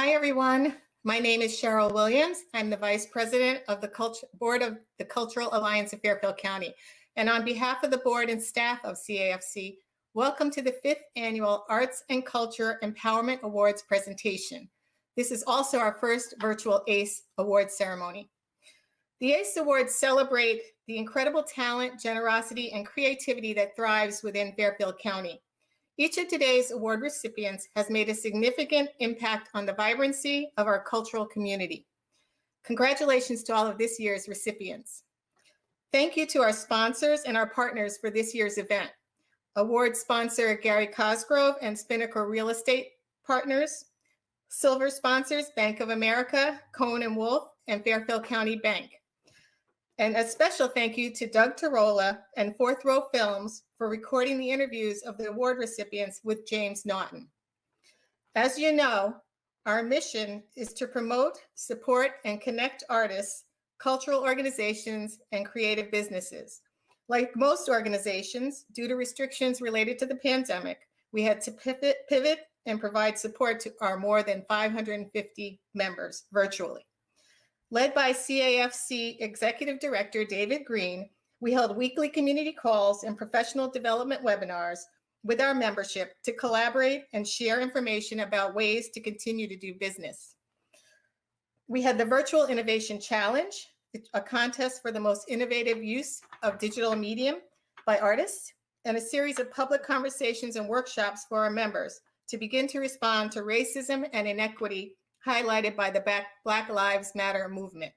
Hi, everyone. My name is Cheryl Williams. I'm the Vice President of the Board of the Cultural Alliance of Fairfield County. And on behalf of the board and staff of CAFC, welcome to the 5th Annual Arts and Culture Empowerment Awards presentation. This is also our first virtual ACE Award ceremony. The ACE Awards celebrate the incredible talent, generosity, and creativity that thrives within Fairfield County. Each of today's award recipients has made a significant impact on the vibrancy of our cultural community. Congratulations to all of this year's recipients. Thank you to our sponsors and our partners for this year's event. Award sponsor Gary Cosgrove and Spinnaker Real Estate Partners. Silver sponsors Bank of America, Cohen & Wolf, and Fairfield County Bank. And a special thank you to Doug Tarola and Fourth Row Films for recording the interviews of the award recipients with James Naughton. As you know, our mission is to promote, support, and connect artists, cultural organizations, and creative businesses. Like most organizations, due to restrictions related to the pandemic, we had to pivot and provide support to our more than 550 members virtually. Led by CAFC Executive Director David Green, we held weekly community calls and professional development webinars with our membership to collaborate and share information about ways to continue to do business. We had the Virtual Innovation Challenge, a contest for the most innovative use of digital medium by artists, and a series of public conversations and workshops for our members to begin to respond to racism and inequity highlighted by the Black Lives Matter movement.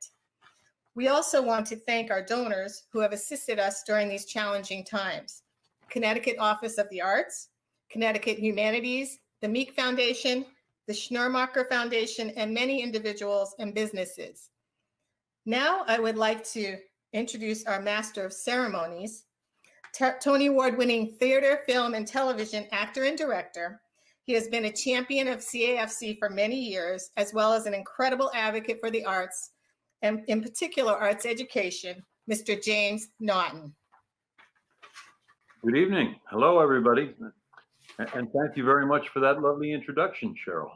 We also want to thank our donors who have assisted us during these challenging times. Connecticut Office of the Arts, Connecticut Humanities, the Meek Foundation, the Schnurmacher Foundation, and many individuals and businesses. Now I would like to introduce our Master of Ceremonies, Tony Award-winning theater, film, and television actor and director. He has been a champion of CAFC for many years, as well as an incredible advocate for the arts, and in particular, arts education, Mr. James Naughton. Good evening. Hello, everybody. And thank you very much for that lovely introduction, Cheryl.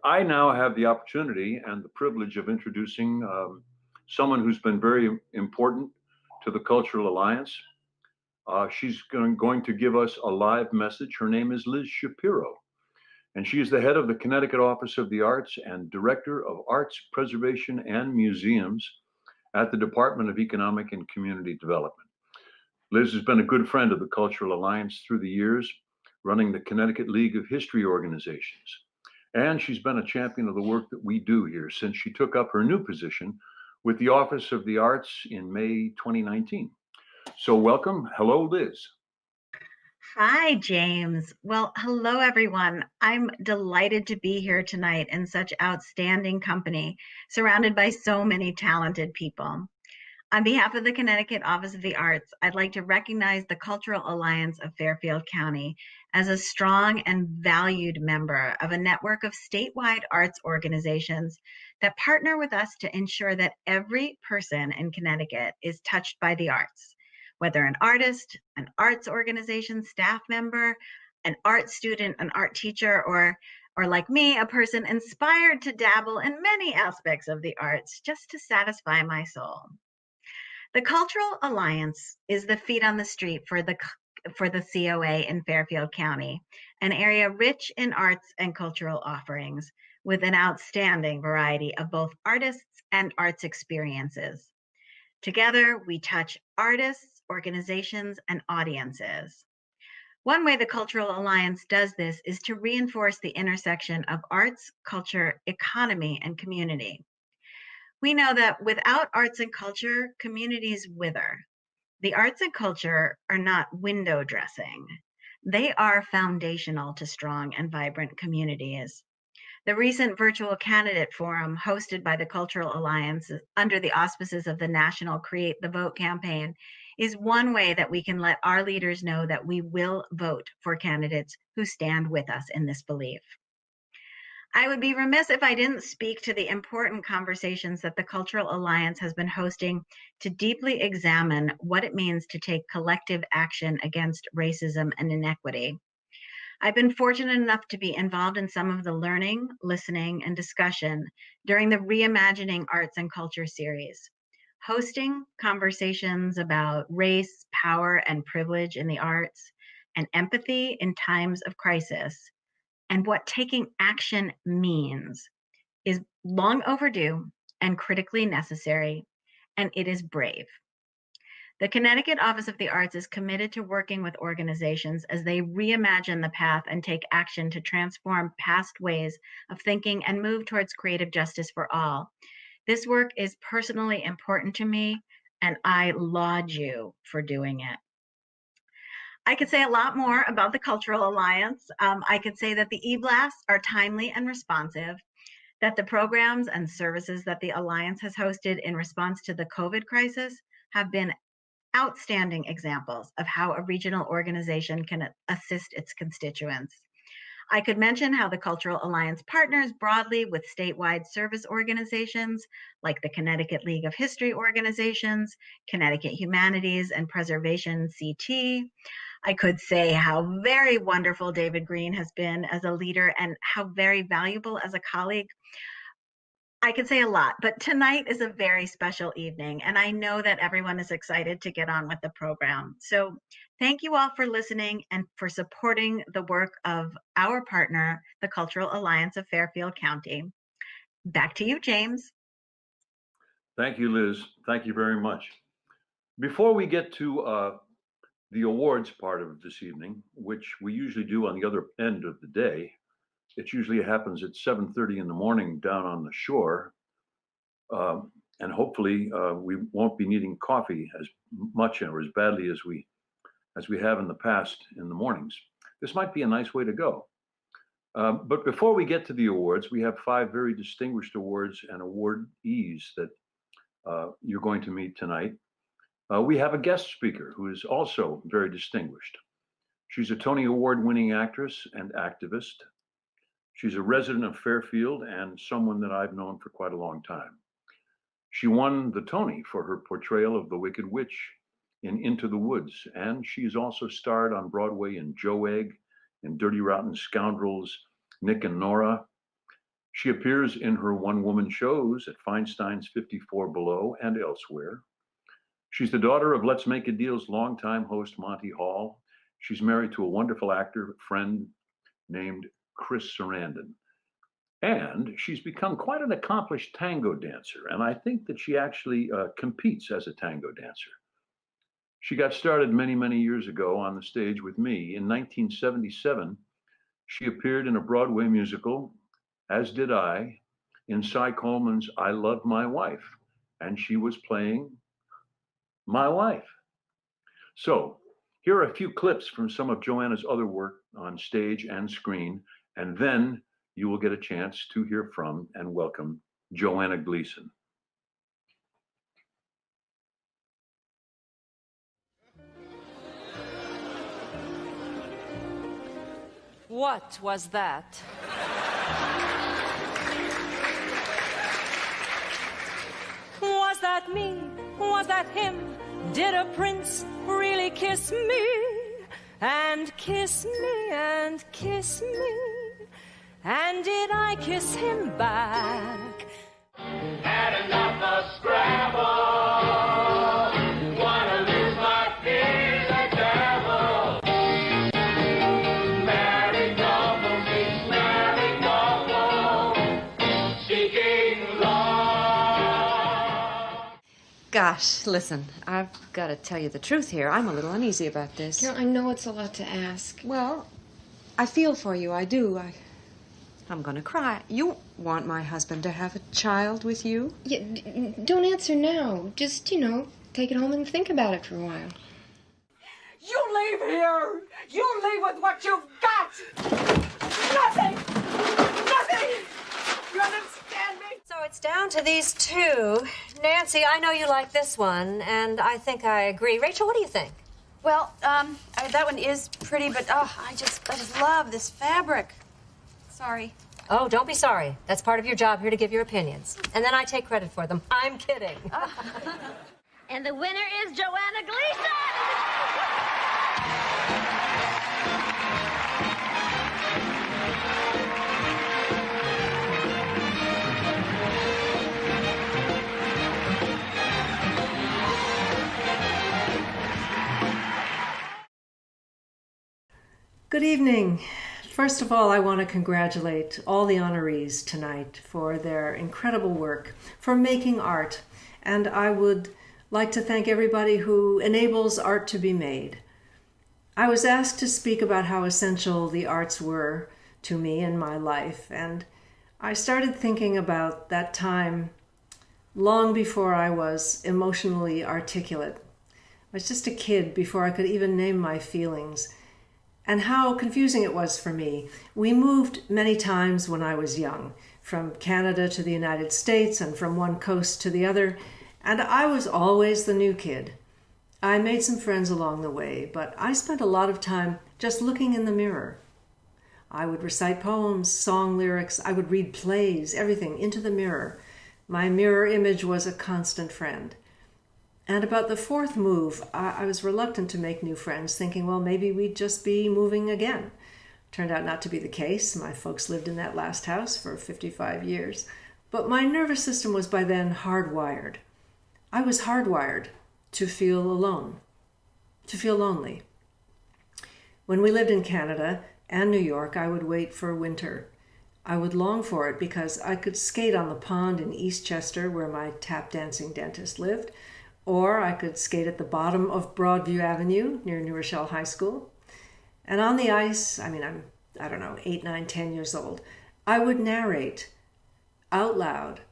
I now have the opportunity and the privilege of introducing someone who's been very important to the Cultural Alliance. She's going to give us a live message. Her name is Liz Shapiro, and she is the head of the Connecticut Office of the Arts and Director of Arts Preservation and Museums at the Department of Economic and Community Development. Liz has been a good friend of the Cultural Alliance through the years, running the Connecticut League of History organizations. And she's been a champion of the work that we do here since she took up her new position with the Office of the Arts in May 2019. So welcome. Hello, Liz. Hi, James. Well, hello, everyone. I'm delighted to be here tonight in such outstanding company, surrounded by so many talented people. On behalf of the Connecticut Office of the Arts, I'd like to recognize the Cultural Alliance of Fairfield County as a strong and valued member of a network of statewide arts organizations that partner with us to ensure that every person in Connecticut is touched by the arts. Whether an artist, an arts organization staff member, an art student, an art teacher, or like me, a person inspired to dabble in many aspects of the arts just to satisfy my soul. The Cultural Alliance is the feet on the street for the COA in Fairfield County, an area rich in arts and cultural offerings with an outstanding variety of both artists and arts experiences. Together, we touch artists, organizations, and audiences. One way the Cultural Alliance does this is to reinforce the intersection of arts, culture, economy, and community. We know that without arts and culture, communities wither. The arts and culture are not window dressing. They are foundational to strong and vibrant communities. The recent virtual candidate forum hosted by the Cultural Alliance under the auspices of the National Create the Vote campaign is one way that we can let our leaders know that we will vote for candidates who stand with us in this belief. I would be remiss if I didn't speak to the important conversations that the Cultural Alliance has been hosting to deeply examine what it means to take collective action against racism and inequity. I've been fortunate enough to be involved in some of the learning, listening, and discussion during the Reimagining Arts and Culture series, hosting conversations about race, power, and privilege in the arts, and empathy in times of crisis, and what taking action means is long overdue and critically necessary, and it is brave. The Connecticut Office of the Arts is committed to working with organizations as they reimagine the path and take action to transform past ways of thinking and move towards creative justice for all. This work is personally important to me, and I laud you for doing it. I could say a lot more about the Cultural Alliance. I could say that the e-blasts are timely and responsive, that the programs and services that the Alliance has hosted in response to the COVID crisis have been outstanding examples of how a regional organization can assist its constituents. I could mention how the Cultural Alliance partners broadly with statewide service organizations like the Connecticut League of History Organizations, Connecticut Humanities and Preservation CT. I could say how very wonderful David Green has been as a leader and how very valuable as a colleague. I could say a lot, but tonight is a very special evening, and I know that everyone is excited to get on with the program. So thank you all for listening and for supporting the work of our partner, the Cultural Alliance of Fairfield County. Back to you, James. Thank you, Liz. Thank you very much. Before we get to the awards part of this evening, which we usually do on the other end of the day, it usually happens at 7:30 in the morning down on the shore. And hopefully we won't be needing coffee as much or as badly as we have in the past in the mornings. This might be a nice way to go. But before we get to the awards, we have 5 very distinguished awards and awardees that you're going to meet tonight. We have a guest speaker who is also very distinguished. She's a Tony Award-winning actress and activist. She's a resident of Fairfield and someone that I've known for quite a long time. She won the Tony for her portrayal of the Wicked Witch in Into the Woods, and she's also starred on Broadway in Joe Egg, in Dirty Rotten Scoundrels, Nick and Nora. She appears in her one-woman shows at Feinstein's 54 Below and elsewhere. She's the daughter of Let's Make a Deal's longtime host, Monty Hall. She's married to a wonderful actor friend named Chris Sarandon. And she's become quite an accomplished tango dancer. And I think that she actually competes as a tango dancer. She got started many, many years ago on the stage with me. In 1977, she appeared in a Broadway musical, as did I, in Cy Coleman's I Love My Wife. And she was playing my wife. So here are a few clips from some of Joanna's other work on stage and screen, and then you will get a chance to hear from and welcome Joanna Gleason. What was that? Was that me? Was that him? Did a prince really kiss me? And kiss me and kiss me? And did I kiss him back? Had enough of Scrabble. Wanna lose my fears a devil. Married novel meets married novel. Seeking love. Gosh, listen, I've got to tell you the truth here. I'm a little uneasy about this. I know it's a lot to ask. Well, I feel for you. I do. I'm going to cry. You want my husband to have a child with you? Yeah, don't answer now. Just, take it home and think about it for a while. You leave here. You leave with what you've got. Nothing. Nothing. You understand me? So it's down to these 2. Nancy, I know you like this one, and I think I agree. Rachel, what do you think? Well, that one is pretty, but I just love this fabric. Sorry. Oh, don't be sorry. That's part of your job here to give your opinions. And then I take credit for them. I'm kidding. And the winner is Joanna Gleason! Good evening. First of all, I want to congratulate all the honorees tonight for their incredible work, for making art, and I would like to thank everybody who enables art to be made. I was asked to speak about how essential the arts were to me in my life, and I started thinking about that time long before I was emotionally articulate. I was just a kid before I could even name my feelings. And how confusing it was for me. We moved many times when I was young, from Canada to the United States and from one coast to the other, and I was always the new kid. I made some friends along the way, but I spent a lot of time just looking in the mirror. I would recite poems, song lyrics, I would read plays, everything into the mirror. My mirror image was a constant friend. And about the fourth move, I was reluctant to make new friends, thinking, well, maybe we'd just be moving again. Turned out not to be the case. My folks lived in that last house for 55 years. But my nervous system was by then hardwired. I was hardwired to feel alone, to feel lonely. When we lived in Canada and New York, I would wait for winter. I would long for it because I could skate on the pond in Eastchester, where my tap dancing dentist lived, or I could skate at the bottom of Broadview Avenue near New Rochelle High School. And on the ice, I'm 8, 9, 10 years old, I would narrate out loud.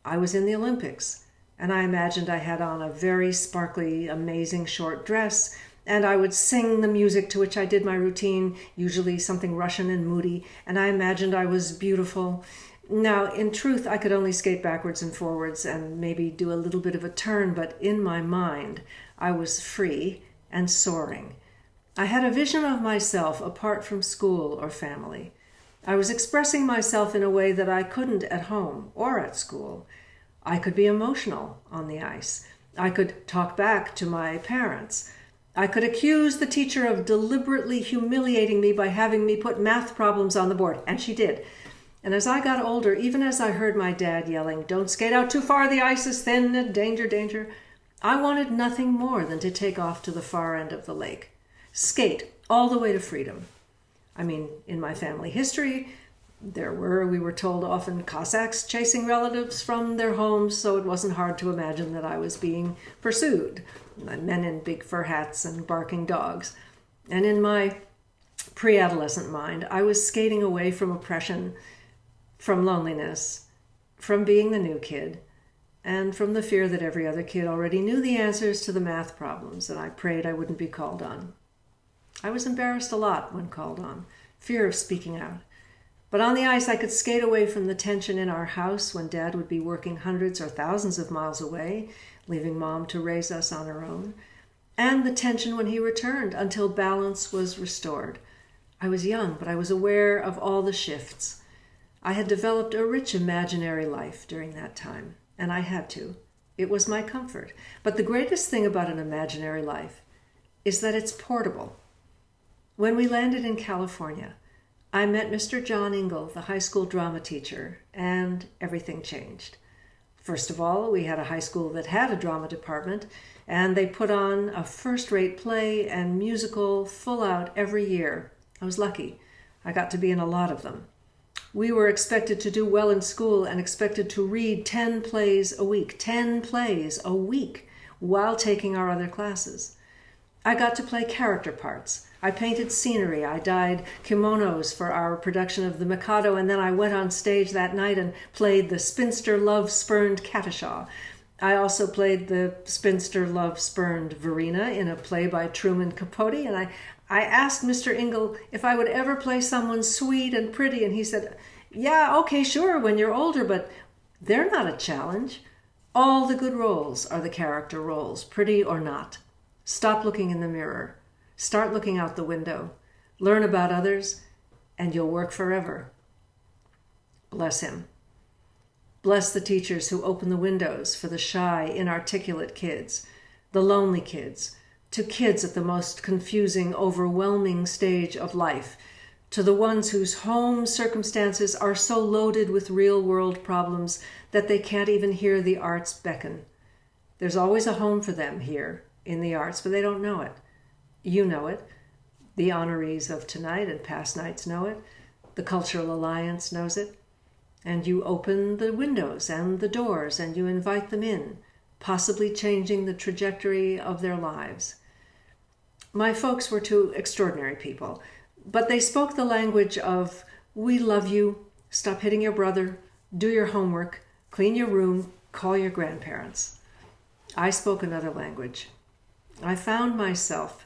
I was in the Olympics, and I imagined I had on a very sparkly, amazing short dress, and I would sing the music to which I did my routine, usually something Russian and moody, and I imagined I was beautiful. Now, in truth, I could only skate backwards and forwards and maybe do a little bit of a turn, but in my mind, I was free and soaring. I had a vision of myself apart from school or family. I was expressing myself in a way that I couldn't at home or at school. I could be emotional on the ice. I could talk back to my parents. I could accuse the teacher of deliberately humiliating me by having me put math problems on the board, and she did. And as I got older, even as I heard my dad yelling, "Don't skate out too far, the ice is thin, and danger, danger," I wanted nothing more than to take off to the far end of the lake. Skate all the way to freedom. In my family history, we were told often, Cossacks chasing relatives from their homes, so it wasn't hard to imagine that I was being pursued. Men in big fur hats and barking dogs. And in my pre-adolescent mind, I was skating away from oppression, from loneliness, from being the new kid, and from the fear that every other kid already knew the answers to the math problems, and I prayed I wouldn't be called on. I was embarrassed a lot when called on, fear of speaking out. But on the ice, I could skate away from the tension in our house when Dad would be working hundreds or thousands of miles away, leaving Mom to raise us on her own, and the tension when he returned until balance was restored. I was young, but I was aware of all the shifts. I had developed a rich imaginary life during that time, and I had to. It was my comfort. But the greatest thing about an imaginary life is that it's portable. When we landed in California, I met Mr. John Ingle, the high school drama teacher, and everything changed. First of all, we had a high school that had a drama department, and they put on a first-rate play and musical full out every year. I was lucky. I got to be in a lot of them. We were expected to do well in school and expected to read 10 plays a week, 10 plays a week, while taking our other classes. I got to play character parts. I painted scenery. I dyed kimonos for our production of The Mikado, and then I went on stage that night and played the spinster love-spurned Katisha. I also played the spinster love-spurned Verena in a play by Truman Capote, and I asked Mr. Ingle if I would ever play someone sweet and pretty, and he said, "Yeah, okay, sure, when you're older, but they're not a challenge. All the good roles are the character roles, pretty or not. Stop looking in the mirror. Start looking out the window. Learn about others, and you'll work forever." Bless him. Bless the teachers who open the windows for the shy, inarticulate kids, the lonely kids, to kids at the most confusing, overwhelming stage of life, to the ones whose home circumstances are so loaded with real-world problems that they can't even hear the arts beckon. There's always a home for them here in the arts, but they don't know it. You know it. The honorees of tonight and past nights know it. The Cultural Alliance knows it. And you open the windows and the doors and you invite them in, possibly changing the trajectory of their lives. My folks were two extraordinary people, but they spoke the language of, we love you, stop hitting your brother, do your homework, clean your room, call your grandparents. I spoke another language. I found myself,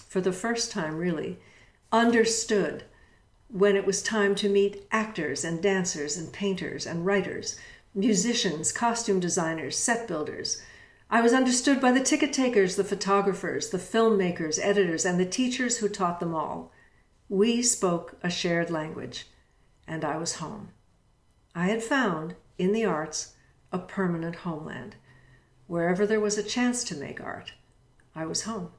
for the first time really, understood when it was time to meet actors and dancers and painters and writers, musicians, costume designers, set builders. I was understood by the ticket takers, the photographers, the filmmakers, editors, and the teachers who taught them all. We spoke a shared language, and I was home. I had found, in the arts, a permanent homeland. Wherever there was a chance to make art, I was home.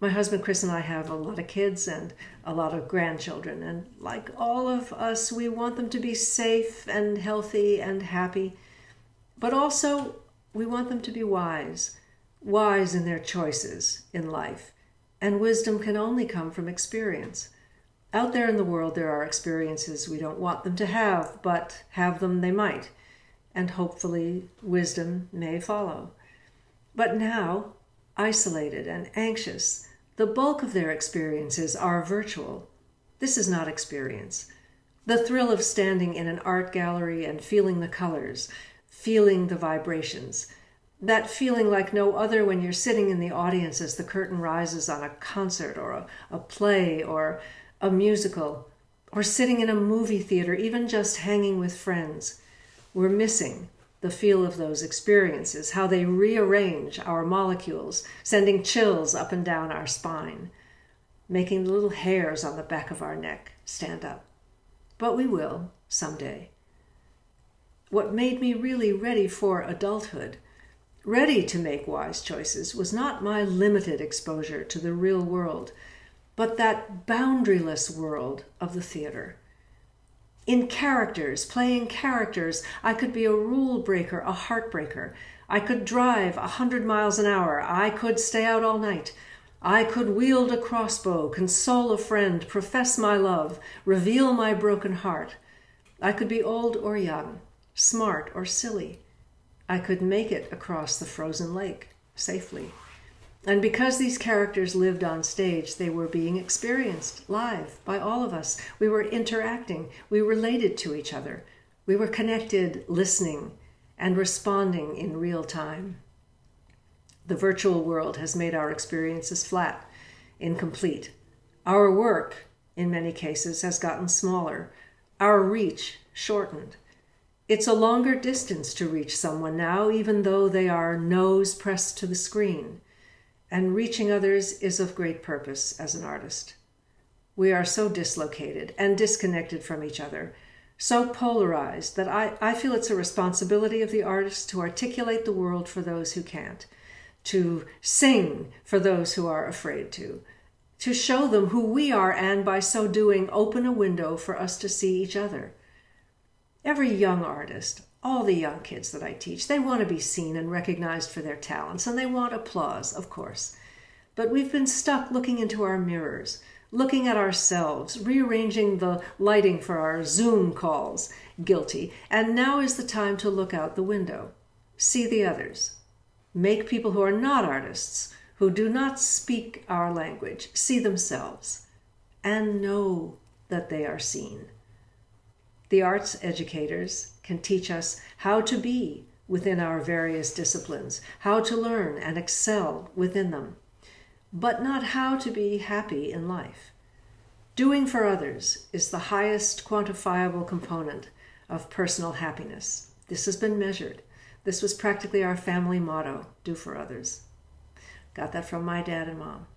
My husband Chris and I have a lot of kids and a lot of grandchildren, and like all of us, we want them to be safe and healthy and happy, but also we want them to be wise in their choices in life, and wisdom can only come from experience. Out there in the world, there are experiences we don't want them to have, but have them they might, and hopefully wisdom may follow. But now, isolated and anxious, the bulk of their experiences are virtual. This is not experience. The thrill of standing in an art gallery and feeling the colors, feeling the vibrations, that feeling like no other when you're sitting in the audience as the curtain rises on a concert or a play or a musical, or sitting in a movie theater, even just hanging with friends. We're missing the feel of those experiences, how they rearrange our molecules, sending chills up and down our spine, making the little hairs on the back of our neck stand up. But we will, someday. What made me really ready for adulthood, ready to make wise choices, was not my limited exposure to the real world, but that boundaryless world of the theater. In characters, playing characters, I could be a rule breaker, a heartbreaker. I could drive 100 miles an hour. I could stay out all night. I could wield a crossbow, console a friend, profess my love, reveal my broken heart. I could be old or young, smart or silly. I could make it across the frozen lake safely. And because these characters lived on stage, they were being experienced live by all of us. We were interacting. We related to each other. We were connected, listening, and responding in real time. The virtual world has made our experiences flat, incomplete. Our work, in many cases, has gotten smaller. Our reach shortened. It's a longer distance to reach someone now, even though they are nose pressed to the screen. And reaching others is of great purpose as an artist. We are so dislocated and disconnected from each other, so polarized that I feel it's a responsibility of the artist to articulate the world for those who can't, to sing for those who are afraid to show them who we are, and by so doing, open a window for us to see each other. Every young artist, all the young kids that I teach, they want to be seen and recognized for their talents, and they want applause, of course. But we've been stuck looking into our mirrors, looking at ourselves, rearranging the lighting for our Zoom calls, guilty. And now is the time to look out the window, see the others, make people who are not artists, who do not speak our language, see themselves, and know that they are seen. The arts educators can teach us how to be within our various disciplines, how to learn and excel within them, but not how to be happy in life. Doing for others is the highest quantifiable component of personal happiness. This has been measured. This was practically our family motto, do for others. Got that from my dad and mom.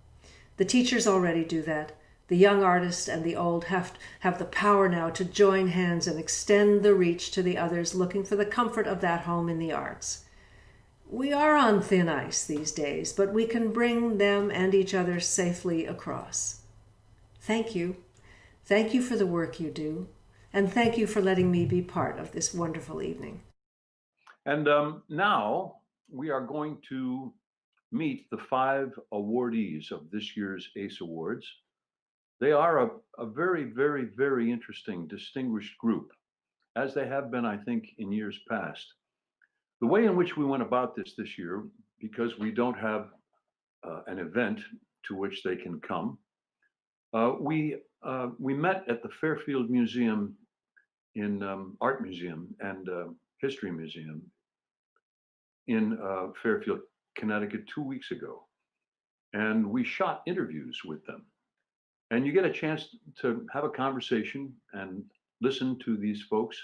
The teachers already do that. The young artists and the old have the power now to join hands and extend the reach to the others looking for the comfort of that home in the arts. We are on thin ice these days, but we can bring them and each other safely across. Thank you Thank you for the work you do, and thank you for letting me be part of this wonderful evening. And now we are going to meet the 5 awardees of this year's ACE Awards. They are a very, very, very interesting, distinguished group, as they have been, I think, in years past. The way in which we went about this year, because we don't have an event to which they can come, we met at the Fairfield Museum in Art Museum and History Museum in Fairfield, Connecticut 2 weeks ago. And we shot interviews with them. And you get a chance to have a conversation and listen to these folks,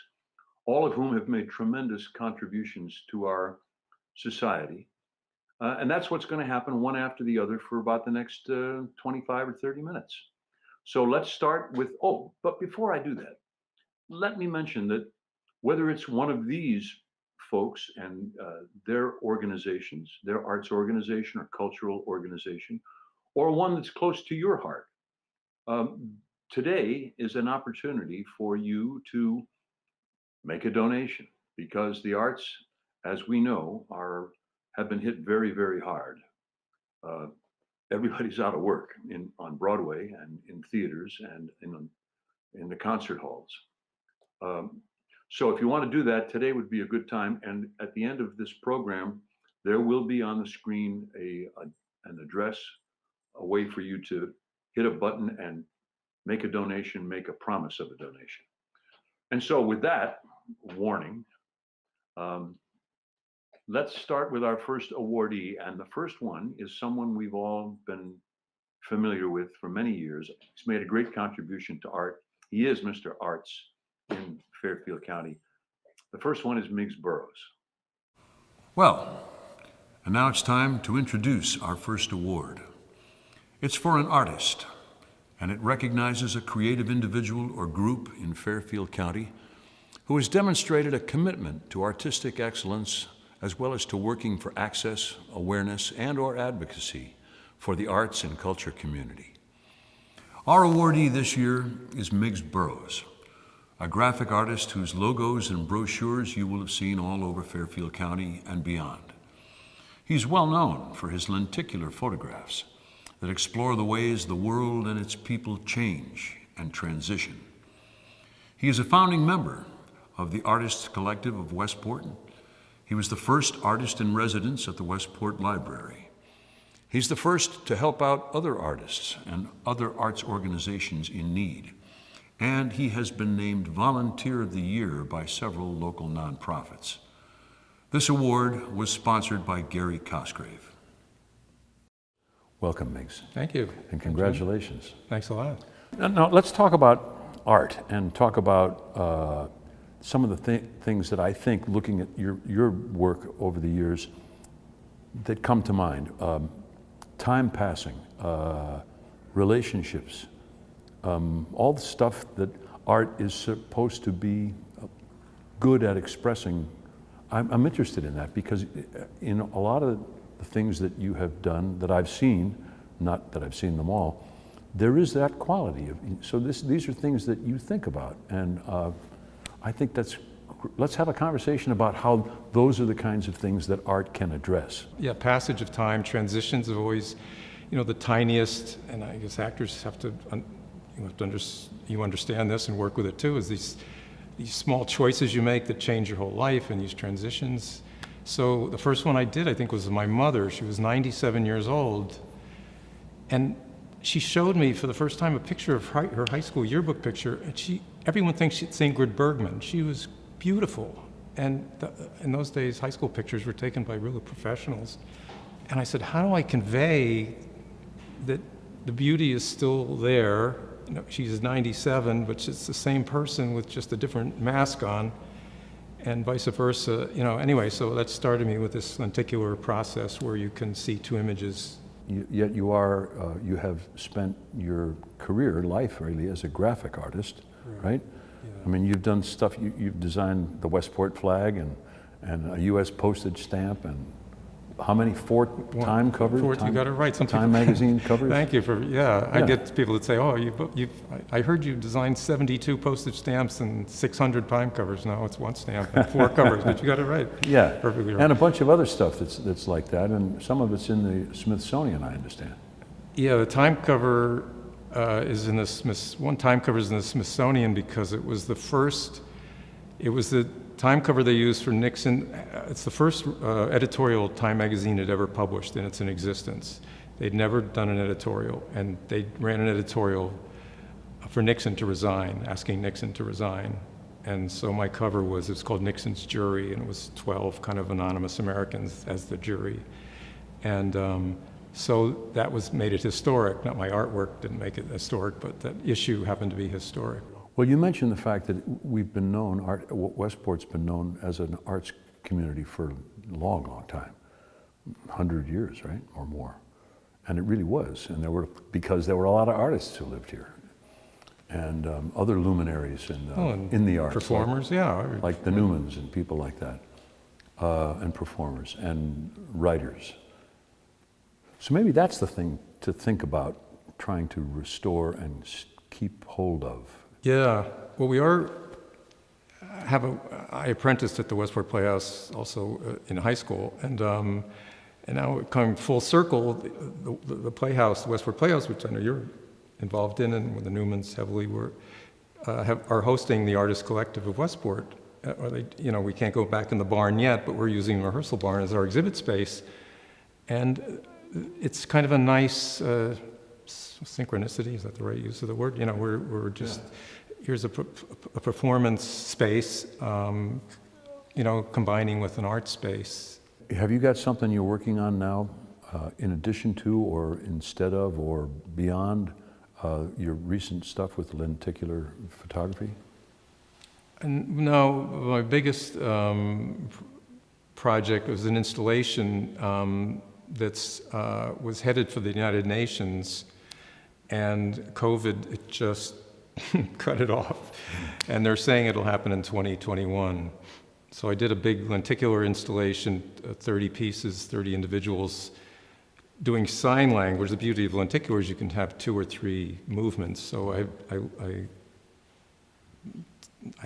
all of whom have made tremendous contributions to our society. And that's what's going to happen one after the other for about the next 25 or 30 minutes. So let's start with, but before I do that, let me mention that whether it's one of these folks and their organizations, their arts organization or cultural organization, or one that's close to your heart, today is an opportunity for you to make a donation, because the arts, as we know, have been hit very, very hard. Everybody's out of work on Broadway and in theaters and in the concert halls. So if you want to do that, today would be a good time. And at the end of this program, there will be on the screen an address, a way for you to hit a button and make a donation, make a promise of a donation. And so with that warning, let's start with our first awardee. And the first one is someone we've all been familiar with for many years. He's made a great contribution to art. He is Mr. Arts in Fairfield County. The first one is Miggs Burroughs. Well, and now it's time to introduce our first award. It's for an artist, and it recognizes a creative individual or group in Fairfield County who has demonstrated a commitment to artistic excellence, as well as to working for access, awareness, and/or advocacy for the arts and culture community. Our awardee this year is Miggs Burroughs, a graphic artist whose logos and brochures you will have seen all over Fairfield County and beyond. He's well known for his lenticular photographs that explore the ways the world and its people change and transition. He is a founding member of the Artists Collective of Westport. He was the first artist in residence at the Westport Library. He's the first to help out other artists and other arts organizations in need. And he has been named Volunteer of the Year by several local nonprofits. This award was sponsored by Gary Cosgrave. Welcome, Miggs. Thank you. And congratulations. Thanks a lot. Now let's talk about art and talk about some of the things that I think, looking at your work over the years, that come to mind. Time passing, relationships, all the stuff that art is supposed to be good at expressing. I'm interested in that, because in a lot of the things that you have done that I've seen, not that I've seen them all, there is that quality. So these are things that you think about, and I think let's have a conversation about how those are the kinds of things that art can address. Yeah, passage of time, transitions are always, the tiniest, and I guess actors have to, you understand this and work with it too, is these small choices you make that change your whole life, and these transitions. So the first one I did, I think, was my mother. She was 97 years old, and she showed me for the first time a picture of her high school yearbook picture, and everyone thinks she's Ingrid Bergman. She was beautiful, and in those days, high school pictures were taken by real professionals. And I said, how do I convey that the beauty is still there? She's 97, but it's the same person with just a different mask on, and vice versa. Anyway, so that started me with this lenticular process where you can see two images. Yet you have spent your career, life really, as a graphic artist, right? Yeah. I mean, you've done stuff, you've designed the Westport flag and a U.S. postage stamp and how many? Four Time covers? You got it right. Time magazine covers? Thank you for, I get people that say, oh, I heard you designed 72 postage stamps and 600 Time covers. No, it's one stamp and 4 covers, but you got it right. Yeah, perfectly right. And a bunch of other stuff that's like that, and some of it's in the Smithsonian, I understand. Yeah, the Time cover is in the one Time cover is in the Smithsonian because it was the first. It was the Time cover they used for Nixon. It's the first editorial Time magazine had ever published in its existence. They'd never done an editorial, and they ran an editorial for Nixon to resign, asking Nixon to resign. And so my cover it's called Nixon's Jury, and it was 12 kind of anonymous Americans as the jury. And so that made it historic. Not my artwork didn't make it historic, but that issue happened to be historic. Well, you mentioned the fact that we've been known, Westport's been known as an arts community for a long, long time, 100 years, right, or more. And it really was, and because there were a lot of artists who lived here, and other luminaries in the arts. Performers, like the Newmans and people like that, and performers and writers. So maybe that's the thing to think about, trying to restore and keep hold of. Yeah, well, I apprenticed at the Westport Playhouse also in high school, and now coming full circle, the Playhouse, the Westport Playhouse, which I know you're involved in, and with the Newmans heavily, are hosting the Artist Collective of Westport. We can't go back in the barn yet, but we're using the rehearsal barn as our exhibit space, and it's kind of a nice synchronicity. Is that the right use of the word? We're just here's a performance space, combining with an art space. Have you got something you're working on now, in addition to, or instead of, or beyond your recent stuff with lenticular photography? No, my biggest project was an installation that was headed for the United Nations, and COVID, it just cut it off. And they're saying it'll happen in 2021. So I did a big lenticular installation, 30 pieces, 30 individuals, doing sign language. The beauty of lenticular is you can have 2 or 3 movements. So I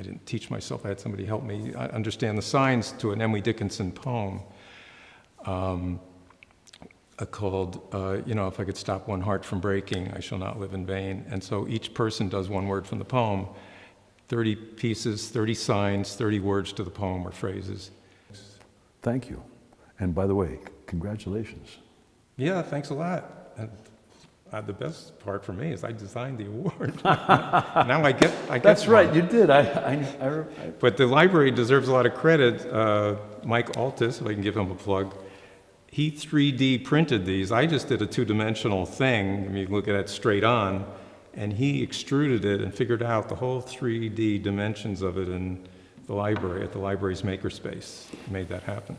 didn't teach myself, I had somebody help me understand the signs to an Emily Dickinson poem called, if I could stop one heart from breaking, I shall not live in vain. And so each person does one word from the poem, 30 pieces, 30 signs, 30 words to the poem or phrases. Thank you. And by the way, congratulations. Yeah, thanks a lot. And the best part for me is I designed the award. Now I get That's one. right, you did. But the library deserves a lot of credit. Mike Altus, if I can give him a plug, he 3D printed these. I just did a 2-dimensional thing. I mean, you look at it straight on, and he extruded it and figured out the whole 3D dimensions of it in the library, at the library's makerspace. Made that happen.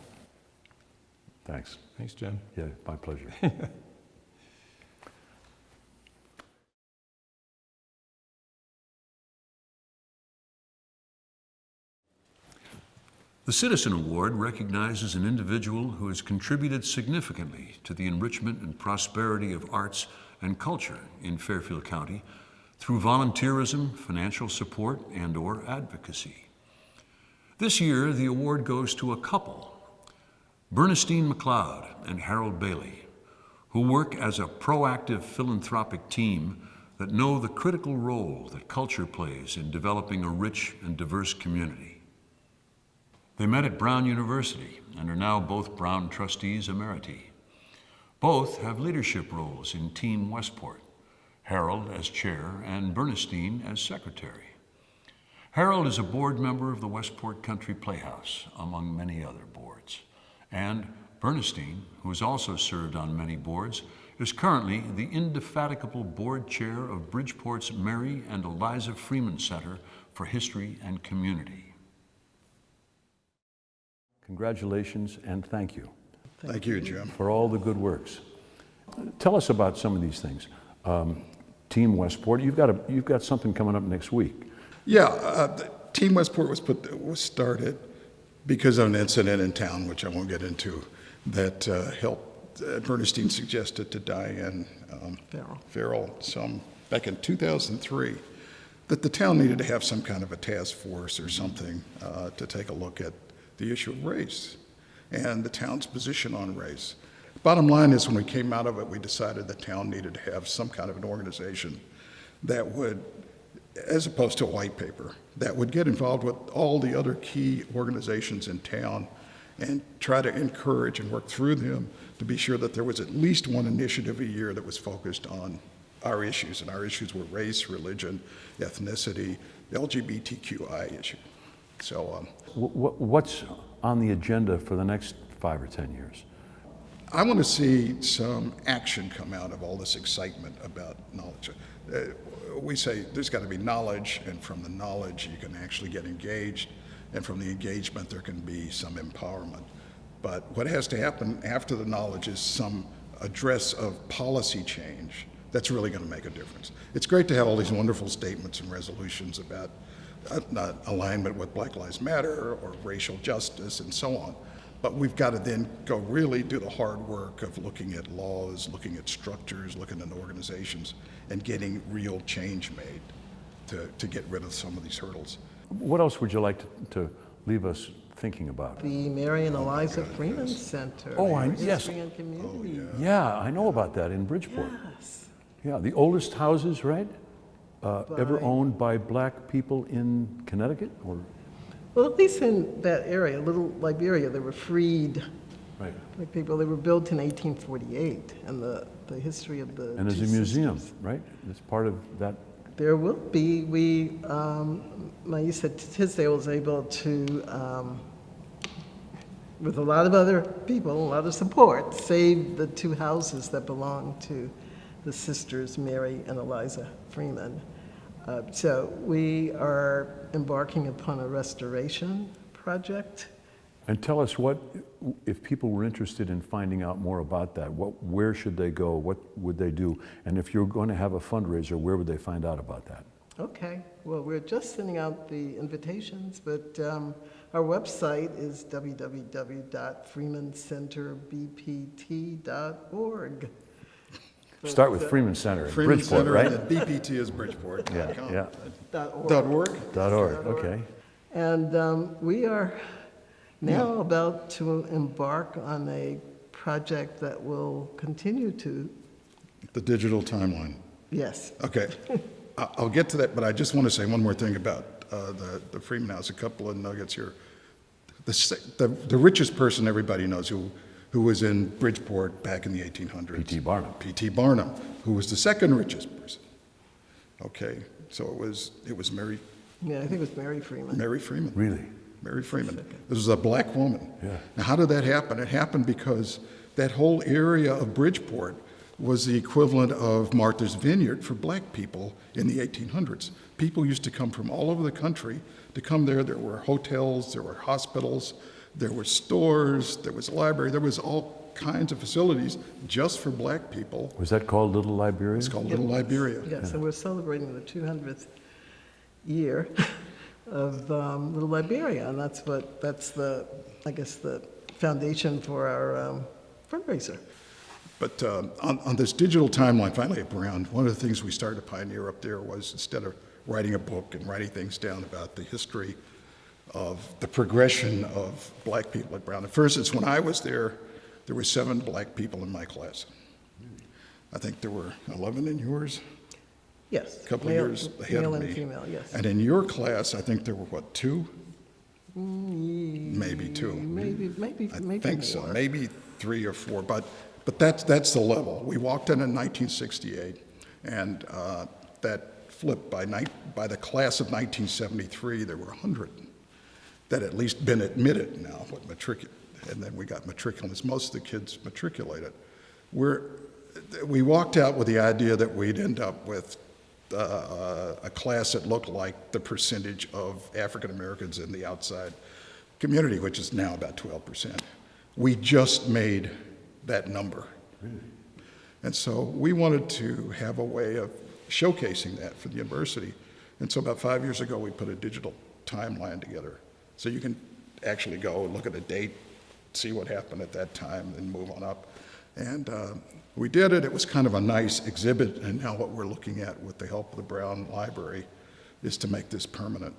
Thanks. Thanks, Jim. Yeah, my pleasure. The Citizen Award recognizes an individual who has contributed significantly to the enrichment and prosperity of arts and culture in Fairfield County through volunteerism, financial support, and/or advocacy. This year, the award goes to a couple, Bernicestine McLeod and Harold Bailey, who work as a proactive philanthropic team that know the critical role that culture plays in developing a rich and diverse community. They met at Brown University and are now both Brown trustees emeriti. Both have leadership roles in Team Westport, Harold as chair and Bernicestine as secretary. Harold is a board member of the Westport Country Playhouse, among many other boards. And Bernicestine, who has also served on many boards, is currently the indefatigable board chair of Bridgeport's Mary and Eliza Freeman Center for History and Community. Congratulations and thank you. Thank you, Jim. For all the good works. Tell us about some of these things. Team Westport, you've got something coming up next week. Yeah, Team Westport was started because of an incident in town, which I won't get into. that helped Bernstein suggested to Diane Farrell back in 2003 that the town needed to have some kind of a task force or something to take a look at the issue of race and the town's position on race. Bottom line is, when we came out of it, we decided the town needed to have some kind of an organization that would, as opposed to a white paper, that would get involved with all the other key organizations in town and try to encourage and work through them to be sure that there was at least one initiative a year that was focused on our issues. And our issues were race, religion, ethnicity, the LGBTQI issue. So, what's on the agenda for the next 5 or 10 years? I want to see some action come out of all this excitement about knowledge. We say there's got to be knowledge, and from the knowledge you can actually get engaged, and from the engagement there can be some empowerment. But what has to happen after the knowledge is some address of policy change that's really going to make a difference. It's great to have all these wonderful statements and resolutions about alignment with Black Lives Matter or racial justice and so on. But we've got to then go really do the hard work of looking at laws, looking at structures, looking at organizations, and getting real change made to get rid of some of these hurdles. What else would you like to leave us thinking about? The Mary and Eliza Freeman Center. Oh, yes. History and Community. Yeah, I know about that in Bridgeport. Yes. Yeah, the oldest houses, right? Ever owned by black people in Connecticut, or? Well, at least in that area, Little Liberia, they were freed. Right. Like people, they were built in 1848, and the history of the. And there's a museum, right? It's part of that. There will be. Maisa Tisdale was able to, with a lot of other people, a lot of support, save the 2 houses that belong to the sisters Mary and Eliza Freeman. So we are embarking upon a restoration project. And tell us if people were interested in finding out more about that, where should they go, what would they do? And if you're going to have a fundraiser, where would they find out about that? Okay, well, we're just sending out the invitations, but our website is www.freemancenterbpt.org. Start with Freeman Center in Bridgeport, Center, right? And BPT is Bridgeport. Yeah. .org. Okay. And we are now about to embark on a project that will continue to. The digital timeline. Yes. Okay. I'll get to that, but I just want to say one more thing about the Freeman House, a couple of nuggets here. The richest person everybody knows who was in Bridgeport back in the 1800s. P.T. Barnum. P.T. Barnum, who was the second richest person. Okay, so it was Mary. Yeah, I think it was Mary Freeman. Mary Freeman. Really? Mary Freeman. This was a black woman. Yeah. Now, how did that happen? It happened because that whole area of Bridgeport was the equivalent of Martha's Vineyard for black people in the 1800s. People used to come from all over the country to come there. There were hotels, there were hospitals, there were stores, there was a library, there was all kinds of facilities just for black people. Was that called Little Liberia? It's called Little Liberia. Yes, and we're celebrating the 200th year of Little Liberia, and that's the foundation for our fundraiser. But on this digital timeline, finally at Brown, one of the things we started to pioneer up there was, instead of writing a book and writing things down about the history of the progression of black people at Brown. For instance, when I was there were 7 black people in my class. I think there were 11 in yours? Yes. A couple of years ahead of me. Male and female, yes. And in your class, I think there were, 2? Maybe 2. Maybe I think more. so, maybe 3 or 4, but that's the level. We walked in 1968, and that flipped by the class of 1973, there were 100 that at least been admitted now, and then we got matriculants. Most of the kids matriculated. We walked out with the idea that we'd end up with a class that looked like the percentage of African Americans in the outside community, which is now about 12%. We just made that number. Really? And so we wanted to have a way of showcasing that for the university. And so about 5 years ago, we put a digital timeline together. So you can actually go and look at a date see what happened at that time and move on up. And we did it. It was kind of a nice exhibit, and now what we're looking at with the help of the Brown Library is to make this permanent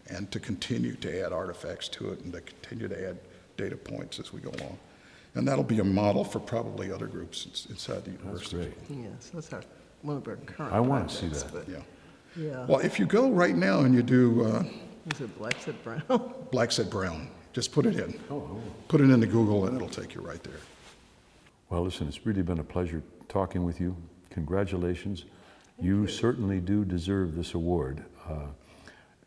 and to continue to add artifacts to it and to continue to add data points as we go along. And that'll be a model for probably other groups inside the university. That's great. Yes, that's one of our current I want to see projects, that. but- Yeah. Yeah. Well, if you go right now and you do Is it Black Said Brown? Black Said Brown, just put it in. Oh. Put it into Google and it'll take you right there. Well, listen, it's really been a pleasure talking with you. Congratulations. You certainly do deserve this award.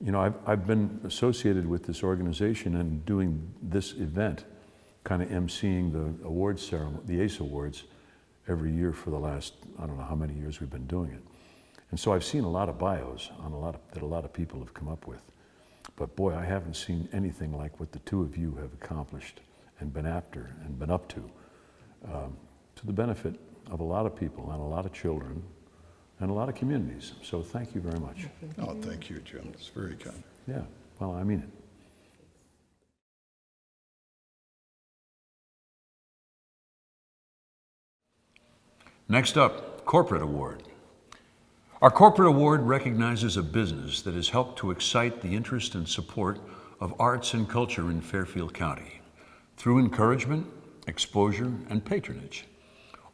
You know, I've been associated with this organization and doing this event, kind of emceeing the awards ceremony, the ACE Awards, every year for the last, I don't know how many years we've been doing it. And so I've seen a lot of bios on that a lot of people have come up with. But boy, I haven't seen anything like what the two of you have accomplished and been after and been up to the benefit of a lot of people and a lot of children and a lot of communities. So thank you very much. Oh, thank you, Jim. It's very kind. Yeah, well, I mean it. Next up, Corporate Award. Our Corporate Award recognizes a business that has helped to excite the interest and support of arts and culture in Fairfield County through encouragement, exposure, and patronage,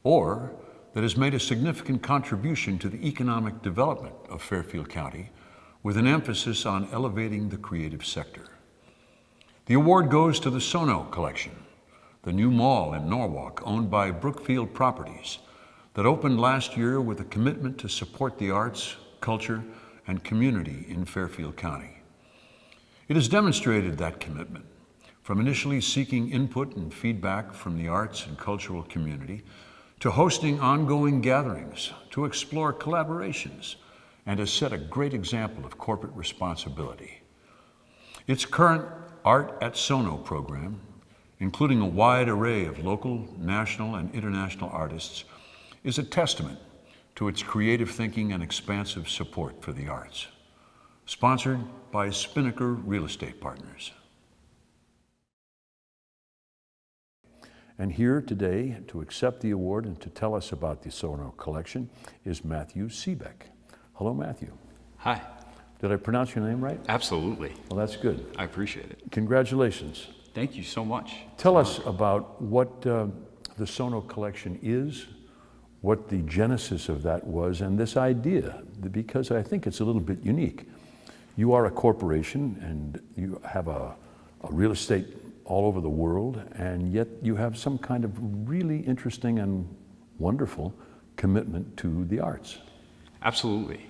or that has made a significant contribution to the economic development of Fairfield County with an emphasis on elevating the creative sector. The award goes to the SoNo Collection, the new mall in Norwalk owned by Brookfield Properties that opened last year with a commitment to support the arts, culture, and community in Fairfield County. It has demonstrated that commitment, from initially seeking input and feedback from the arts and cultural community, to hosting ongoing gatherings, to explore collaborations, and has set a great example of corporate responsibility. Its current Art at SoNo program, including a wide array of local, national, and international artists, is a testament to its creative thinking and expansive support for the arts. Sponsored by Spinnaker Real Estate Partners. And here today to accept the award and to tell us about the SoNo Collection is Matthew Seebeck. Hello, Matthew. Hi. Did I pronounce your name right? Absolutely. Well, that's good. I appreciate it. Congratulations. Thank you so much. Tell us about what the SoNo Collection is, what the genesis of that was, and this idea, because I think it's a little bit unique. You are a corporation and you have a real estate all over the world, and yet you have some kind of really interesting and wonderful commitment to the arts. Absolutely.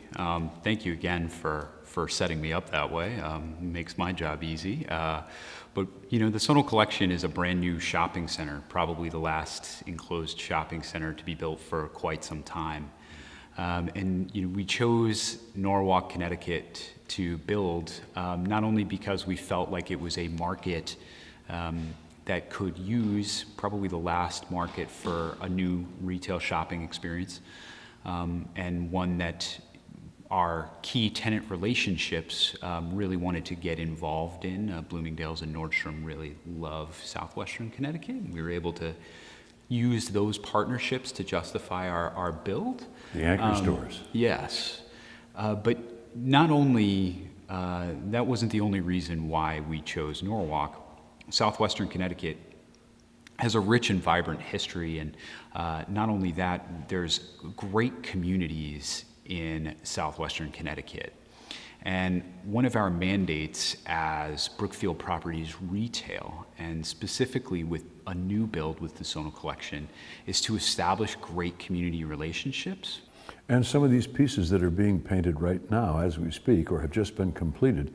Thank you again for setting me up that way. It makes my job easy. But you know, the SoNo Collection is a brand new shopping center, probably the last enclosed shopping center to be built for quite some time. And you know, we chose Norwalk, Connecticut to build, not only because we felt like it was a market that could use probably the last market for a new retail shopping experience, and one that our key tenant relationships really wanted to get involved in. Bloomingdale's and Nordstrom really love Southwestern Connecticut, and we were able to use those partnerships to justify our build. The anchor stores. Yes, but not only, that wasn't the only reason why we chose Norwalk. Southwestern Connecticut has a rich and vibrant history, and not only that, there's great communities in Southwestern Connecticut. And one of our mandates as Brookfield Properties Retail, and specifically with a new build with the SoNo Collection, is to establish great community relationships. And some of these pieces that are being painted right now as we speak, or have just been completed,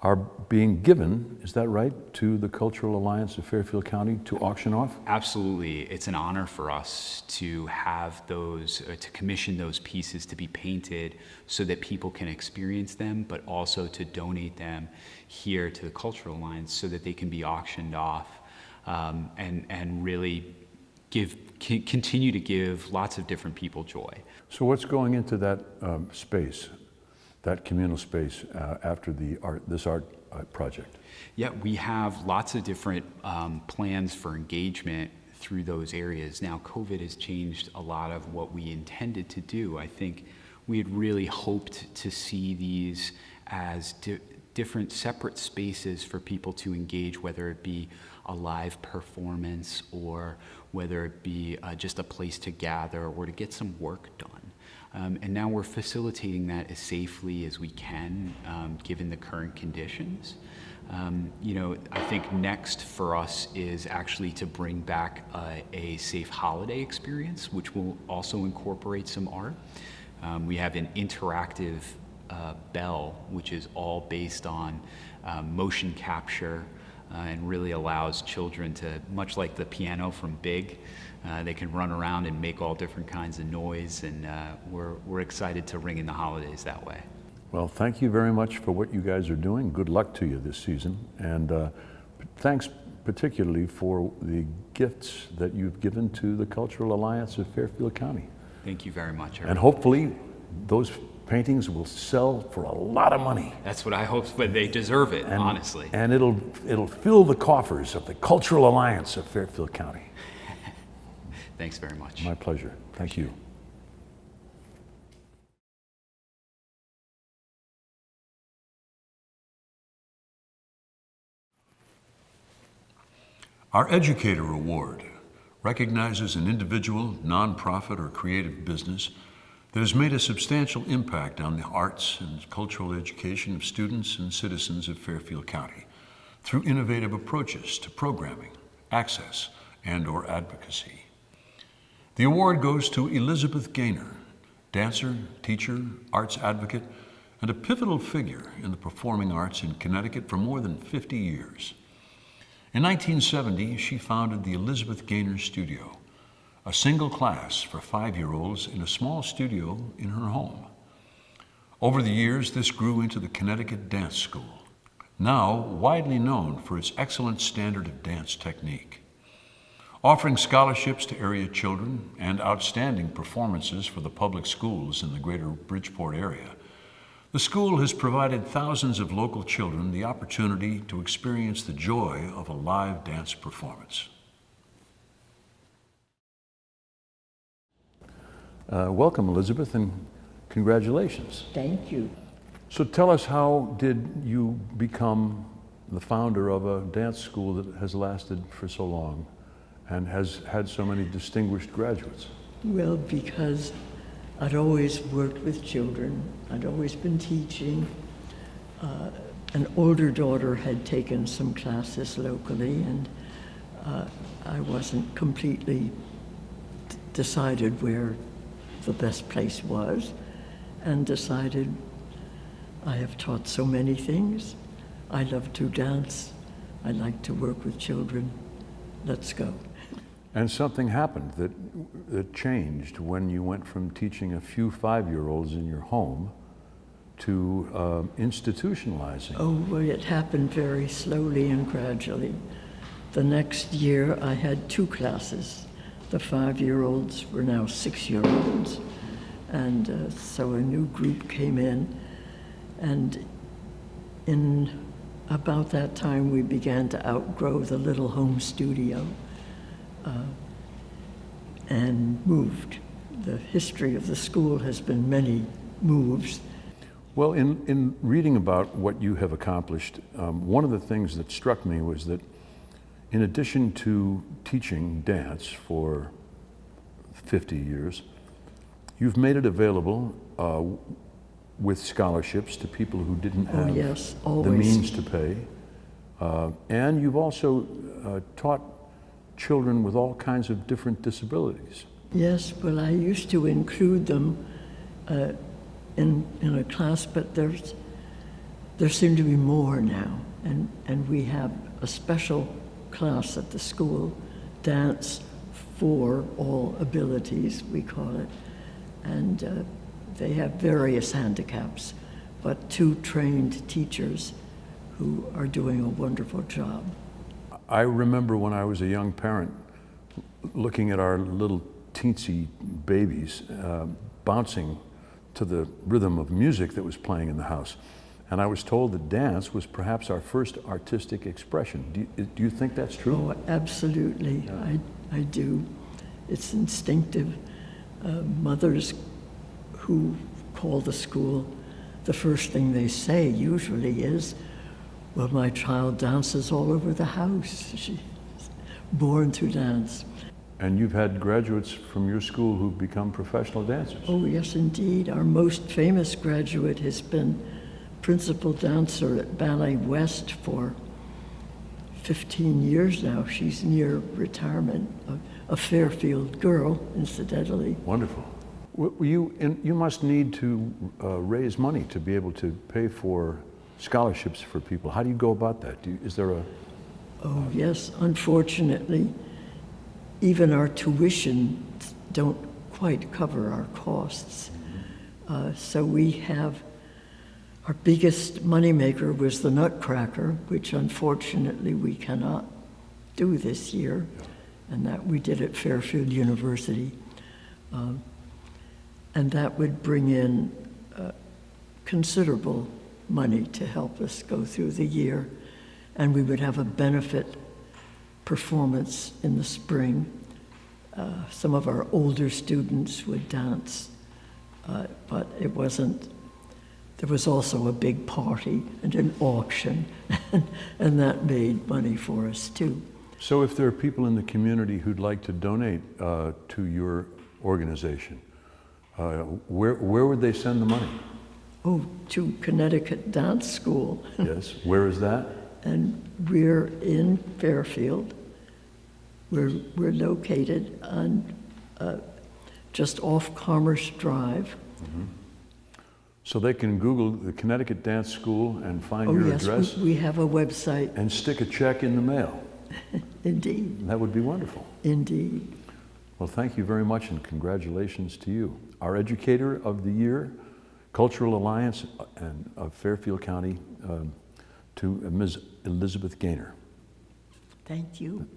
are being given, is that right, to the Cultural Alliance of Fairfield County to auction off? Absolutely. It's an honor for us to have those, to commission those pieces to be painted so that people can experience them, but also to donate them here to the Cultural Alliance so that they can be auctioned off, and really continue to give lots of different people joy. So what's going into that space, that communal space, after this art project? Yeah, we have lots of different plans for engagement through those areas. Now, COVID has changed a lot of what we intended to do. I think we had really hoped to see these as different separate spaces for people to engage, whether it be a live performance or whether it be just a place to gather or to get some work done. And now we're facilitating that as safely as we can, given the current conditions. I think next for us is actually to bring back a safe holiday experience, which will also incorporate some art. We have an interactive bell, which is all based on motion capture and really allows children to, much like the piano from Big, they can run around and make all different kinds of noise, and we're excited to ring in the holidays that way. Well, thank you very much for what you guys are doing. Good luck to you this season, and thanks particularly for the gifts that you've given to the Cultural Alliance of Fairfield County. Thank you very much. And hopefully those paintings will sell for a lot of money. That's what I hope, but they deserve it, honestly. And it'll fill the coffers of the Cultural Alliance of Fairfield County. Thanks very much. My pleasure. Thank you. Our Educator Award recognizes an individual, nonprofit, or creative business that has made a substantial impact on the arts and cultural education of students and citizens of Fairfield County through innovative approaches to programming, access, and/or advocacy. The award goes to Elizabeth Gaynor, dancer, teacher, arts advocate, and a pivotal figure in the performing arts in Connecticut for more than 50 years. In 1970, she founded the Elizabeth Gaynor Studio, a single class for 5-year-olds in a small studio in her home. Over the years, this grew into the Connecticut Dance School, now widely known for its excellent standard of dance technique. Offering scholarships to area children and outstanding performances for the public schools in the greater Bridgeport area, the school has provided thousands of local children the opportunity to experience the joy of a live dance performance. Welcome, Elizabeth, and congratulations. Thank you. So tell us, how did you become the founder of a dance school that has lasted for so long and has had so many distinguished graduates? Well, because I'd always worked with children. I'd always been teaching. An older daughter had taken some classes locally, and I wasn't completely decided where the best place was, and decided I have taught so many things. I love to dance. I like to work with children. Let's go. And something happened that changed when you went from teaching a few 5-year-olds in your home to institutionalizing. Oh, well, it happened very slowly and gradually. The next year I had 2 classes. The 5-year-olds were now 6-year-olds. And so a new group came in, and in about that time we began to outgrow the little home studio. And moved. The history of the school has been many moves. Well, in reading about what you have accomplished, one of the things that struck me was that in addition to teaching dance for 50 years, you've made it available with scholarships to people who didn't have the means to pay. And you've also taught children with all kinds of different disabilities. Yes, well, I used to include them in a class, but there seem to be more now, and we have a special class at the school, Dance for All Abilities, we call it, and they have various handicaps, but 2 trained teachers who are doing a wonderful job. I remember when I was a young parent looking at our little teensy babies bouncing to the rhythm of music that was playing in the house. And I was told that dance was perhaps our first artistic expression. Do you think that's true? Oh, absolutely. Yeah. I do. It's instinctive. Mothers who call the school, the first thing they say usually is, well, my child dances all over the house. She's born to dance. And you've had graduates from your school who've become professional dancers. Oh, yes, indeed. Our most famous graduate has been principal dancer at Ballet West for 15 years now. She's near retirement, a Fairfield girl, incidentally. Wonderful. You must need to raise money to be able to pay for scholarships for people. How do you go about that? Is there a... Oh, yes. Unfortunately, even our tuition don't quite cover our costs. So we have, our biggest moneymaker was the Nutcracker, which unfortunately we cannot do this year, and that we did at Fairfield University. And that would bring in considerable money to help us go through the year. And we would have a benefit performance in the spring. Some of our older students would dance, but it wasn't, there was also a big party and an auction, and that made money for us too. So if there are people in the community who'd like to donate to your organization, where would they send the money? Oh, to Connecticut Dance School. Yes, where is that? And we're in Fairfield. We're located on just off Commerce Drive. Mm-hmm. So they can Google the Connecticut Dance School and find your address? Yes, we have a website. And stick a check in the mail. Indeed. That would be wonderful. Indeed. Well, thank you very much and congratulations to you. Our Educator of the Year, Cultural Alliance and of Fairfield County, to Ms. Elizabeth Gaynor. Thank you.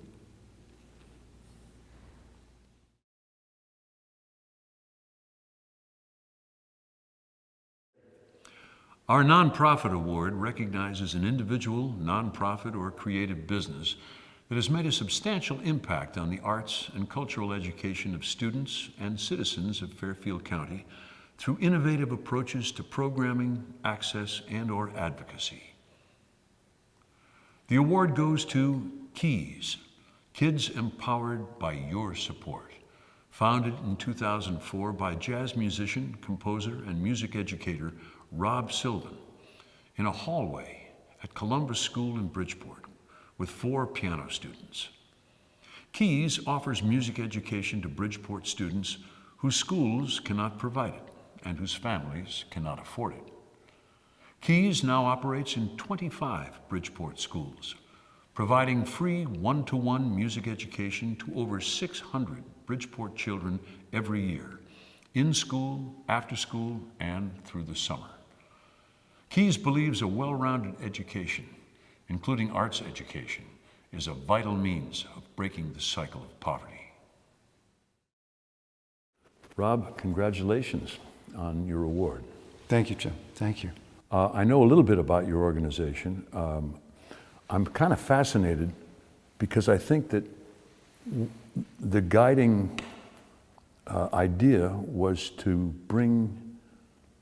Our Nonprofit Award recognizes an individual, nonprofit, or creative business that has made a substantial impact on the arts and cultural education of students and citizens of Fairfield County through innovative approaches to programming, access, and/or advocacy. The award goes to Keys, Kids Empowered by Your Support, founded in 2004 by jazz musician, composer, and music educator Rob Silvan in a hallway at Columbus School in Bridgeport with 4 piano students. Keys offers music education to Bridgeport students whose schools cannot provide it and whose families cannot afford it. Keys now operates in 25 Bridgeport schools, providing free one-to-one music education to over 600 Bridgeport children every year, in school, after school, and through the summer. Keys believes a well-rounded education, including arts education, is a vital means of breaking the cycle of poverty. Rob, congratulations on your award. Thank you, Jim. Thank you. I know a little bit about your organization. I'm kind of fascinated because I think that the guiding idea was to bring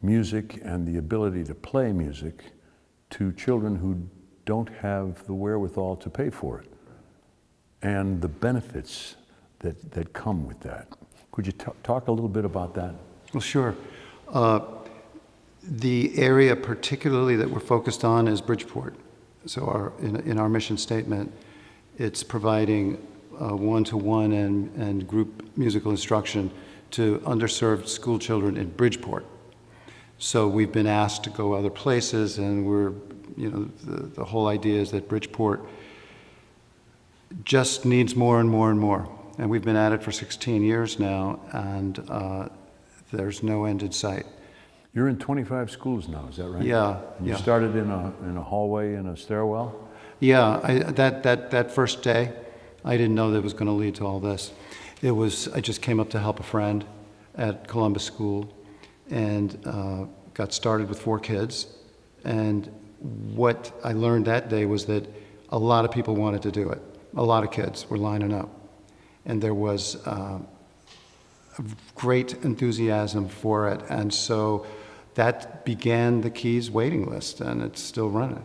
music and the ability to play music to children who don't have the wherewithal to pay for it, and the benefits that come with that. Could you talk a little bit about that? Well, sure. The area particularly that we're focused on is Bridgeport. So in our mission statement, it's providing one-to-one and group musical instruction to underserved school children in Bridgeport. So we've been asked to go other places, and we're, the whole idea is that Bridgeport just needs more and more and more. And we've been at it for 16 years now, and there's no end in sight. You're in 25 schools now, is that right? Yeah. And you started in a hallway in a stairwell? Yeah, that first day, I didn't know that it was going to lead to all this. I just came up to help a friend at Columbus School and got started with 4 kids And what I learned that day was that a lot of people wanted to do it. A lot of kids were lining up. And there was great enthusiasm for it. And so that began the Keys waiting list, and it's still running.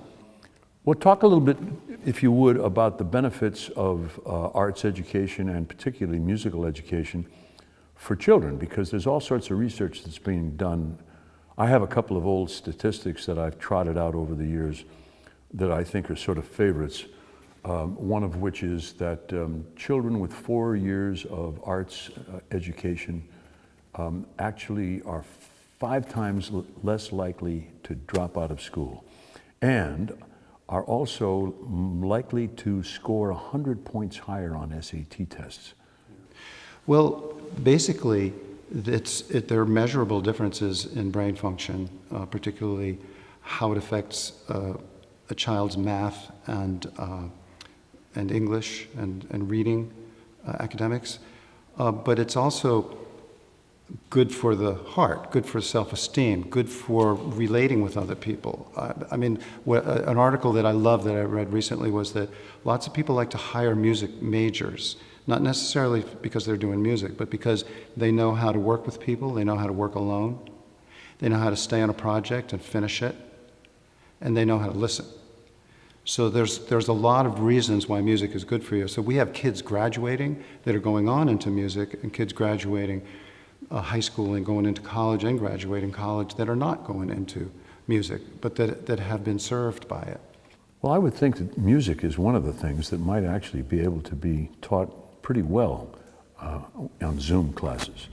Well, talk a little bit, if you would, about the benefits of arts education and particularly musical education for children, because there's all sorts of research that's being done. I have a couple of old statistics that I've trotted out over the years that I think are sort of favorites. One of which is that children with 4 years of arts education actually are 5 times less likely to drop out of school, and are also likely to score 100 points higher on SAT tests. Well, basically, there are measurable differences in brain function, particularly how it affects a child's math and English and reading academics. But it's also good for the heart, good for self-esteem, good for relating with other people. I mean, an article that I love that I read recently was that lots of people like to hire music majors, not necessarily because they're doing music, but because they know how to work with people, they know how to work alone, they know how to stay on a project and finish it, and they know how to listen. So there's a lot of reasons why music is good for you. So we have kids graduating that are going on into music, and kids graduating high school and going into college and graduating college that are not going into music, but that have been served by it. Well, I would think that music is one of the things that might actually be able to be taught pretty well on Zoom classes.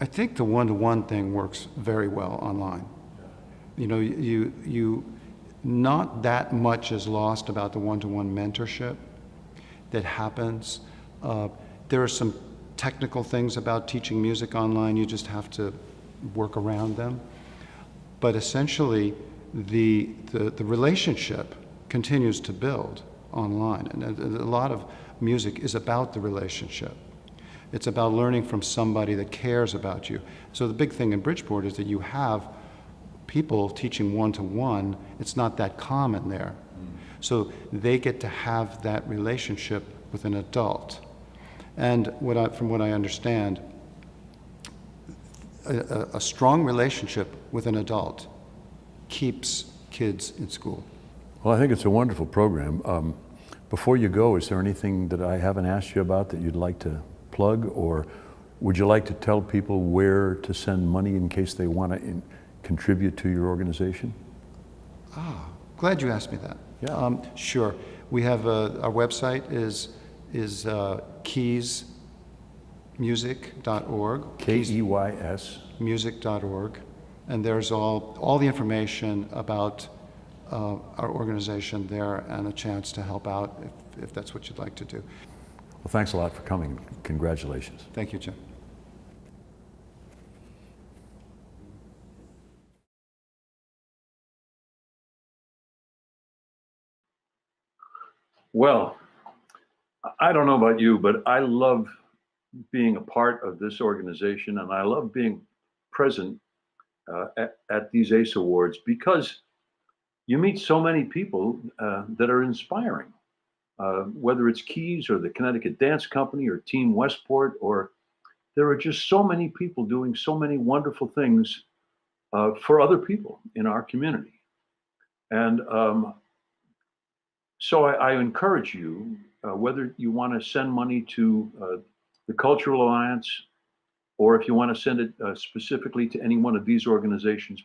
I think the one-to-one thing works very well online. You know, not that much is lost about the one-to-one mentorship that happens. There are some technical things about teaching music online, you just have to work around them. But essentially, the relationship continues to build online. And a lot of music is about the relationship. It's about learning from somebody that cares about you. So the big thing in Bridgeport is that you have people teaching one-to-one. It's not that common there. So they get to have that relationship with an adult. And from what I understand, a strong relationship with an adult keeps kids in school. Well, I think it's a wonderful program. Before you go, is there anything that I haven't asked you about that you'd like to plug, or would you like to tell people where to send money in case they want to contribute to your organization? Glad you asked me that. Yeah. Sure. We have our website is keysmusic.org. Keys music.org, and there's all the information about our organization there and a chance to help out if that's what you'd like to do. Well, thanks a lot for coming. Congratulations. Thank you, Jim. Well, I don't know about you, but I love being a part of this organization, and I love being present at these ACE Awards because you meet so many people that are inspiring, whether it's Keys or the Connecticut Dance Company or Team Westport, or there are just so many people doing so many wonderful things for other people in our community. And so I encourage you, whether you want to send money to the Cultural Alliance, or if you want to send it specifically to any one of these organizations,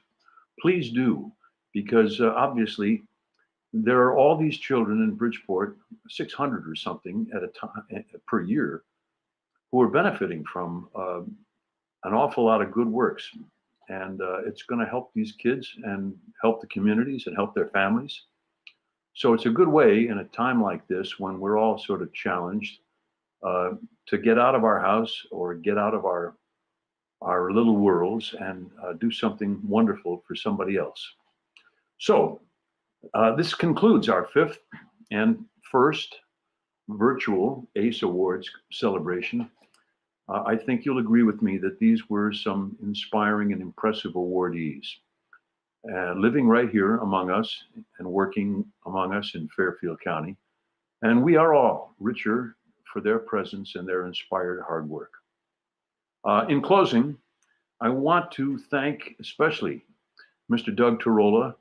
please do, because obviously there are all these children in Bridgeport, 600 or something at a time per year, who are benefiting from an awful lot of good works. And it's going to help these kids and help the communities and help their families. So it's a good way in a time like this when we're all sort of challenged to get out of our house or get out of our little worlds and do something wonderful for somebody else. So this concludes our 5th and first virtual ACE Awards celebration. I think you'll agree with me that these were some inspiring and impressive awardees. living right here among us and working among us in Fairfield County. And we are all richer for their presence and their inspired hard work. In closing, I want to thank especially Mr. Doug Tarola,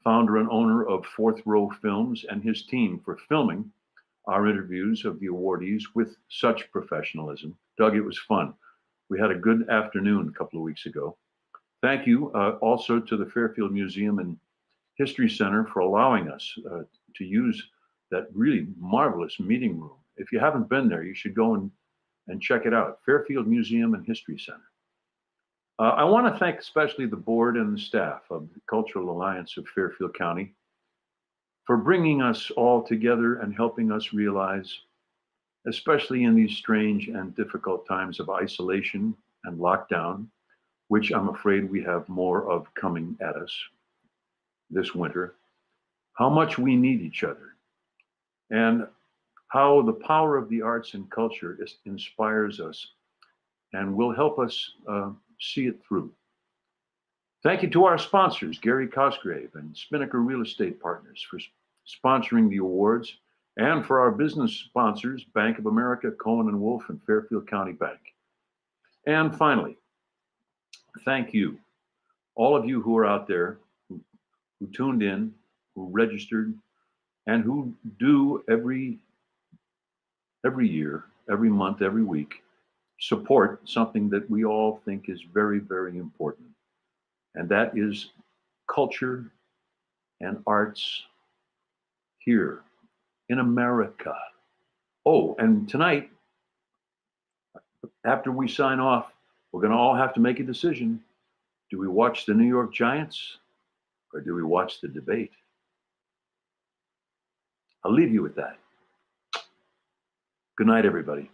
founder and owner of Fourth Row Films, and his team for filming our interviews of the awardees with such professionalism. Doug, it was fun. We had a good afternoon a couple of weeks ago. Thank you also to the Fairfield Museum and History Center for allowing us to use that really marvelous meeting room. If you haven't been there, you should go and check it out, Fairfield Museum and History Center. I want to thank especially the board and the staff of the Cultural Alliance of Fairfield County for bringing us all together and helping us realize, especially in these strange and difficult times of isolation and lockdown, which I'm afraid we have more of coming at us this winter, how much we need each other and how the power of the arts and culture inspires us and will help us see it through. Thank you to our sponsors, Gary Cosgrave and Spinnaker Real Estate Partners, for sponsoring the awards, and for our business sponsors, Bank of America, Cohen & Wolf, and Fairfield County Bank. And finally, thank you, all of you who are out there, who tuned in, who registered, and who do every year, every month, every week, support something that we all think is very, very important. And that is culture and arts here in America. Oh, and tonight, after we sign off, we're going to all have to make a decision. Do we watch the New York Giants or do we watch the debate? I'll leave you with that. Good night, everybody.